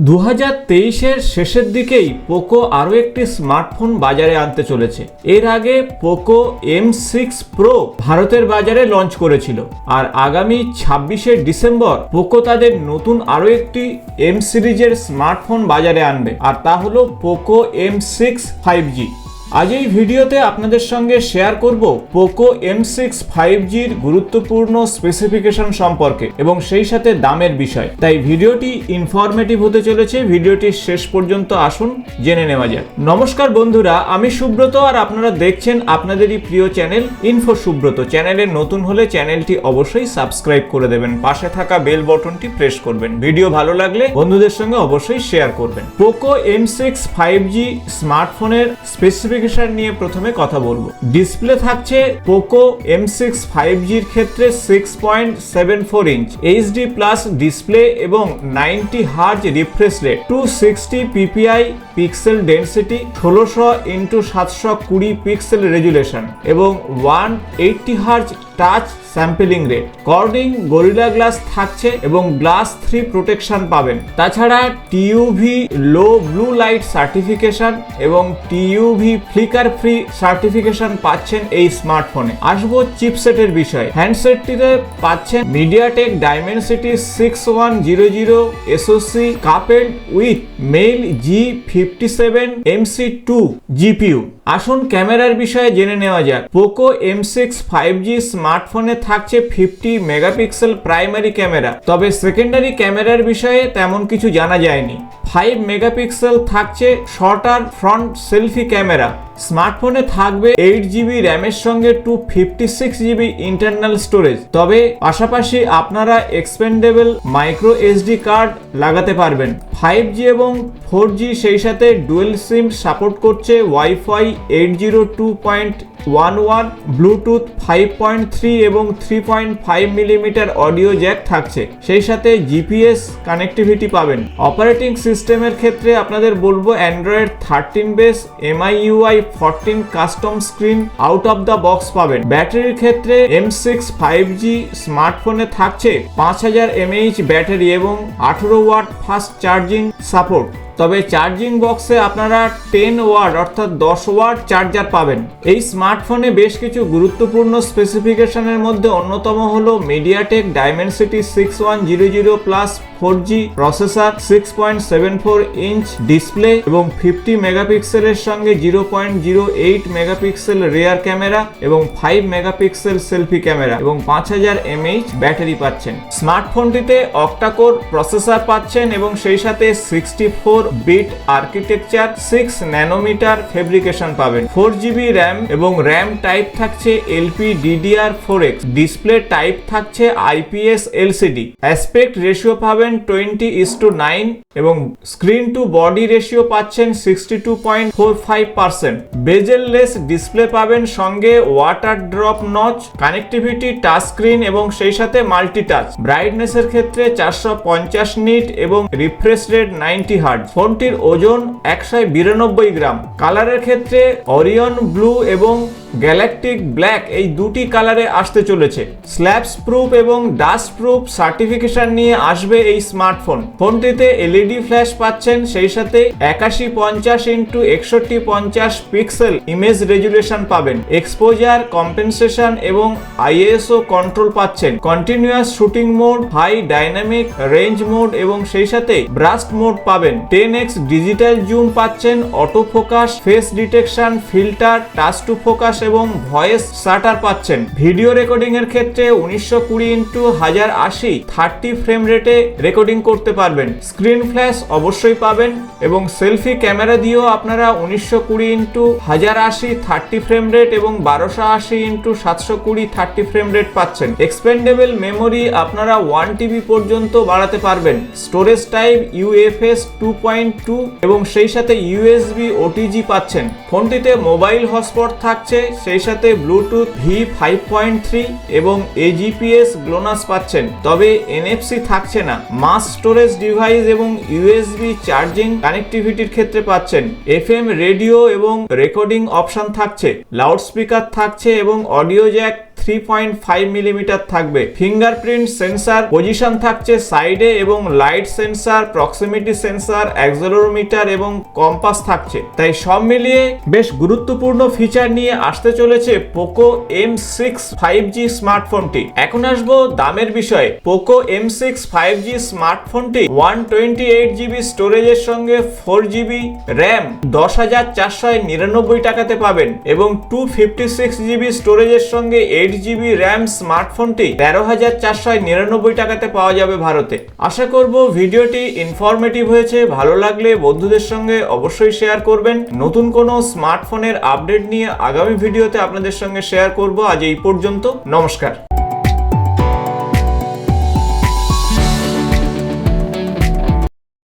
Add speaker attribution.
Speaker 1: 2023-এর শেষের দিকেই পোকো আরও একটি স্মার্টফোন বাজারে আনতে চলেছে। এর আগে পোকো M6 Pro ভারতের বাজারে লঞ্চ করেছিল, আর আগামী 26শে ডিসেম্বর পোকো তাদের নতুন আরও একটি M সিরিজের স্মার্টফোন বাজারে আনবে, আর তা হলো পোকো M6 5G। আজ এই ভিডিওতে আপনাদের সঙ্গে শেয়ার করব পোকো M6 5Gর গুরুত্বপূর্ণ স্পেসিফিকেশন সম্পর্কে এবং সেই সাথে দামের বিষয়। তাই ভিডিওটি ইনফরমেটিভ হতে চলেছে, ভিডিওটি শেষ পর্যন্ত আসুন জেনে নেওয়া যাক। নমস্কার বন্ধুরা, আমি সুব্রত আর আপনারা দেখছেন আপনাদেরই প্রিয় চ্যানেল ইনফো সুব্রত। চ্যানেলে নতুন হলে চ্যানেলটি অবশ্যই সাবস্ক্রাইব করে দেবেন, পাশে থাকা বেল বাটনটি প্রেস করবেন। ভিডিও ভালো লাগলে বন্ধুদের সঙ্গে অবশ্যই শেয়ার করবেন। পোকো M6 5G স্মার্টফোনের স্পেসিফিকেশন নিয়ে প্রথমে কথা বলবো। ডিসপ্লে থাকছে পোকো M6 5Gর ক্ষেত্রে 6.74 ইঞ্চ HD প্লাস ডিসপ্লে এবং 90 hertz refresh rate, 260 ppi pixel density, 16x720 pixel resolution এবং 180 hertz touch sampling rate. Corning gorilla glass থাকছে এবং গ্লাস 3 প্রোটেকশন পাবেন। তাছাড়া TUV low blue light certification এবং TUV ফ্লিকার ফ্রি সার্টিফিকেশন পাচ্ছেন এই স্মার্টফোনে। আসবো চিপসেটের বিষয়ে। হ্যান্ডসেটটিতে পাচ্ছেন MediaTek Dimensity 6100 SoC coupled with mail G57 MC2 GPU। আসুন ক্যামেরার বিষয়ে জেনে নেওয়া যাক। পোকো M6 5G স্মার্টফোনে থাকছে 50 মেগাপিক্সেল প্রাইমারি ক্যামেরা, তবে সেকেন্ডারি ক্যামেরার বিষয়ে তেমন কিছু জানা যায়নি। 5 মেগাপিক্সেল থাকছে শর্টার ফ্রন্ট সেলফি ক্যামেরা। স্মার্টফোনে থাকবে 8GB র্যামের সঙ্গে 256GB ইন্টারনাল স্টোরেজ, তবে পাশাপাশি আপনারা এক্সপেন্ডেবল মাইক্রো SD কার্ড লাগাতে পারবেন। 5G এবং 4G সেই সাথে ডুয়েল সিম সাপোর্ট করছে। ওয়াইফাই 802.11, ব্লুটুথ 5.3 এবং 3.5 মিলিমিটার অডিও জ্যাক থাকছে। সেই সাথে জিপিএস কানেক্টিভিটি পাবেন। অপারেটিং সিস্টেমের ক্ষেত্রে আপনাদের বলবো Android 13 base, MIUI 14 custom screen out of the box পাবেন। ব্যাটারির ক্ষেত্রে M6 5G স্মার্টফোনে থাকছে 5000 mAh ব্যাটারি এবং 18 ওয়াট ফাস্ট চার্জিং সাপোর্ট, তবে চার্জিং বক্সে আপনারা 10 ওয়াট অর্থাৎ 10 ওয়াট চার্জার পাবেন। এই স্মার্টফোনে বেশ কিছু গুরুত্বপূর্ণ স্পেসিফিকেশনের মধ্যে অন্যতম হলো MediaTek Dimensity 6100 plus 4G processor, 6.74 inch display এবং 50 মেগাপিক্সেলের সঙ্গে 0.08 মেগাপিক্সেল রিয়ার ক্যামেরা এবং 5 মেগাপিক্সেল সেলফি ক্যামেরা এবং 5000 mAh ব্যাটারি পাচ্ছেন। স্মার্টফোনটিতে অক্টাকোর প্রসেসর পাচ্ছেন এবং সেই সাথে 64 বিট আর্কিটেকচার, 6 ন্যানোমিটার ফেব্রিকেশন পাবেন। 4GB র্যাম এবং র্যাম টাইপ থাকছে LPDDR4X, ডিসপ্লে টাইপ থাকছে IPS LCD, অ্যাসপেক্ট রেশিও পাবেন 20:9 এবং স্ক্রিন টু বডি রেশিও পাচ্ছেন 62.45%। বেজেললেস ডিসপ্লে পাবেন, সঙ্গে water drop notch, connectivity touch screen এবং সেই সাথে মাল্টিটাচ। ব্রাইটনেসের ক্ষেত্রে 450 নিট এবং রিফ্রেশ রেট 90 হার্জ। ফোনটির ওজন 192 গ্রাম। কালারের ক্ষেত্রে অরিয়ন ব্লু এবং গ্যালাকটিক ব্ল্যাক এই দুটি কালারে আসতে চলেছে। স্ল্যাপস প্রুফ এবং ডাস্ট প্রুফ সার্টিফিকেশন নিয়ে আসবে এই স্মার্টফোন। ফোনটিতে LED ফ্ল্যাশ পাচ্ছেন, সেই সাথে 8150x6150 পিক্সেল ইমেজ রেজুলেশন পাবেন। এক্সপোজার কম্পেনসেশন এবং ISO কন্ট্রোল পাচ্ছেন। Continuous shooting mode, high dynamic range mode এবং সেই সাথে ব্রাস্ট মোড পাবেন। 10x ডিজিটাল জুম পাচ্ছেন, auto focus, face detection, filter, touch to focus এবং ভয়েস শাটার পাচ্ছেন। ভিডিও রেকর্ডিং এর ক্ষেত্রে 1920x1080 30 ফ্রেম রেটে রেকর্ডিং করতে পারবেন। স্ক্রিন ফ্ল্যাশ অবশ্যই পাবেন এবং সেলফি ক্যামেরা দিয়েও আপনারা 1920x1080 30 ফ্রেম রেট এবং 1280x720 30 ফ্রেম রেট পাচ্ছেন। এক্সপেন্ডেবল মেমোরি আপনারা 1TB পর্যন্ত বাড়াতে পারবেন। স্টোরেজ টাইপ UFS 2.2 এবং সেই সাথে USB OTG পাচ্ছেন। ফোনটিতে মোবাইল হটস্পট থাকছে, সেই সাথে ব্লুটুথ V5.3 এবং AGPS গ্লোনাস পাচ্ছেন, তবে NFC থাকছে না। মাস স্টোরেজ ডিভাইস এবং USB চার্জিং কানেক্টিভিটির ক্ষেত্রে পাচ্ছেন। FM রেডিও এবং রেকর্ডিং অপশন থাকছে। লাউড স্পিকার থাকছে এবং অডিও জ্যাক 3.5 মিলিমিটার থাকবে। ফিঙ্গারপ্রিন্ট সেন্সর পজিশন থাকছে সাইডে এবং light sensor, proximity sensor, accelerometer এবং কম্পাস থাকছে। তাই সব মিলিয়ে বেশ গুরুত্বপূর্ণ ফিচার নিয়ে আসতে চলেছে পোকো M6 5G স্মার্টফোনটি। এখন আসবো দামের বিষয়ে। পোকো M6 5G স্মার্টফোনটি 128GB স্টোরেজের সঙ্গে 4GB র্যাম 10,499 টাকাতে পাবেন এবং 256GB স্টোরেজের সঙ্গে 8GB র্যাম স্মার্টফোনটি 13,499 টাকাতে পাওয়া যাবে ভারতে। আশা করব ভিডিওটি ইনফরমেটিভ হয়েছে। ভালো লাগলে বন্ধুদের সঙ্গে অবশ্যই শেয়ার করবেন। নতুন কোনো স্মার্টফোনের আপডেট নিয়ে আগামী ভিডিওতে আপনাদের সঙ্গে শেয়ার করব। আজ এই পর্যন্ত, নমস্কার।